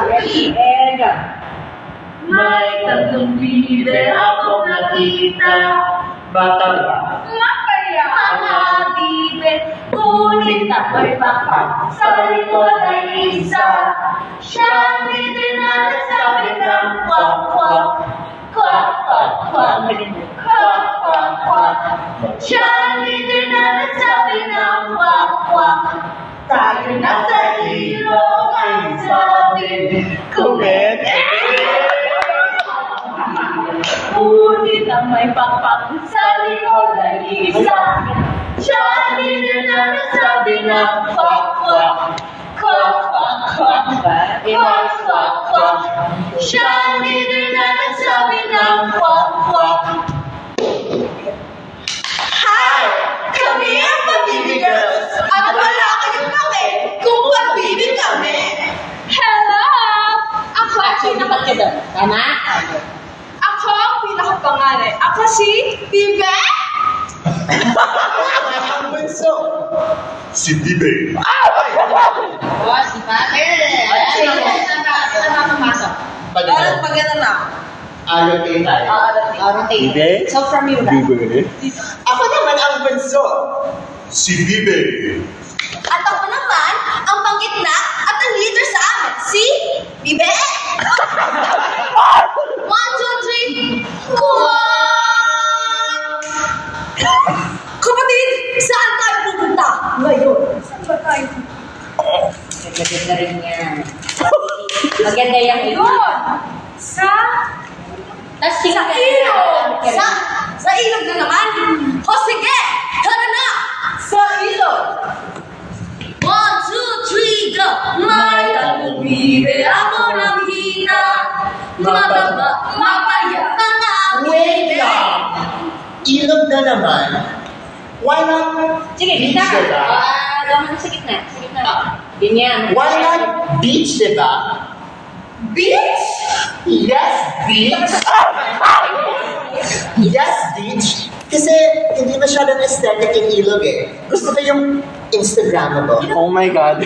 And may tatlong bibig akong nakita. Bata ba? Masaya! Mga bibig, ngunit ako'y pakpak. Sa likod ay isa. Siyang bibig na nagsabi ng kwak kwak. Kwak kwak kwak. Kwak kwak kwak. Siyang bibig na nagsabi ng kwak kwak. Tayo nasa ilog ay sabi. Kumet. Ngunit ang may pakpak sa likod ay isa. Siya din na nagsabi ng kwak kwak. Kwak kwak kwak. Kwak kwak kwak. Siya din na nagsabi ng kwak kwak. Hi! Kami ang Pag-ibig Girls! At wala kayong pake kung pag-ibig kami! Hello! Ako ang pinaka- Tama? Ako ang pinakapanganay. Ako si Bibe! Ang bunso! Si Bibe. O, si Pate. Saan na pumasok? Pag-ano na? Ayaw tayo. Rotate. Bibe? So from you na. Bibe. Ako naman ang bunso! Si Bibe. At ako naman ang panggitna at ang leader sa amin, si Bibe! 1, 2, 3, Kapatid, saan tayo pupunta ngayon? Saan ba tayo? Maganda rin yan. Maganda yung Doon! Sa... Tapos Sa ilog! Sa ilog na naman? O sige, tara na! Sa ilog! 1, 2, 3, go! May tatlong bibig ako nakita. Mababa, mapayak ang aking Wait lang! Ilog na naman. Why not Sige, beach, kita. diba? Doon sa gitna. Sa gitna. Ganyan. Why not beach, diba? beach! Yes, beach! Yes, beach! Kasi hindi masyadong aesthetic yung ilog eh. Gusto ko yung Instagrammable. Oh my God.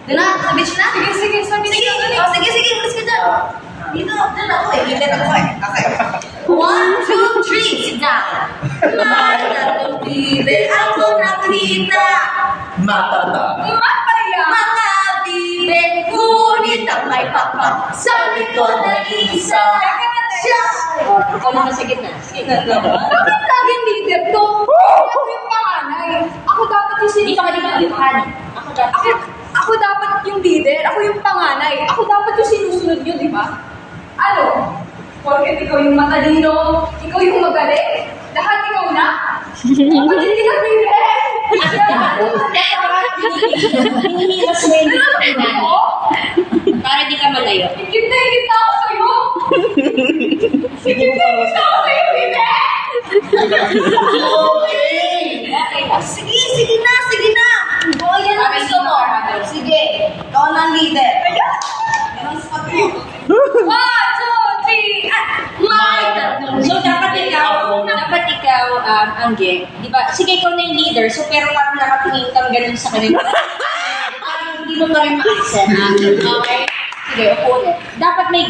Doon na, sa beach na? Sige, sabi Sige, niyo. sige, alis ka dyan. Dito, dyan ako eh. Dito ako eh. Okay. 1, 2, 3, sit down. May tatlong bibig ako nakita. Mataba. Masaya! Mga bibig, ngunit ang may pakpak. Sa likod na isa. Siya. Ikaw naman sa gitna. Sige. Bakit laging leader to? Ako yung panganay. Ako dapat yung Di ka malimutan. Ako dapat. Ako dapat yung leader. Ako yung panganay. Ako dapat yung sinusunod nyo, di ba? Ano? Porket ikaw yung matalino, ikaw yung magaling, lahat ikaw na? Bakit hindi ka leader? Hinihilas mo yung gitna. Para di ka malayo. Higit na ako sa'yo! Higit ako sa'yo, leader! Sige, sige na, sige na. O, yan ang gusto mo. Sige, ikaw na ang leader. Yan ang spot mo. 1, 2, 3, at May tatlong So, dapat ikaw, Angge, di ba? Sige, ikaw na yung leader, so pero parang nakatingin kang ganun sa kanila. Parang hindi mo pa rin ma-accent. Okay? Sige, upo ulit. Dapat may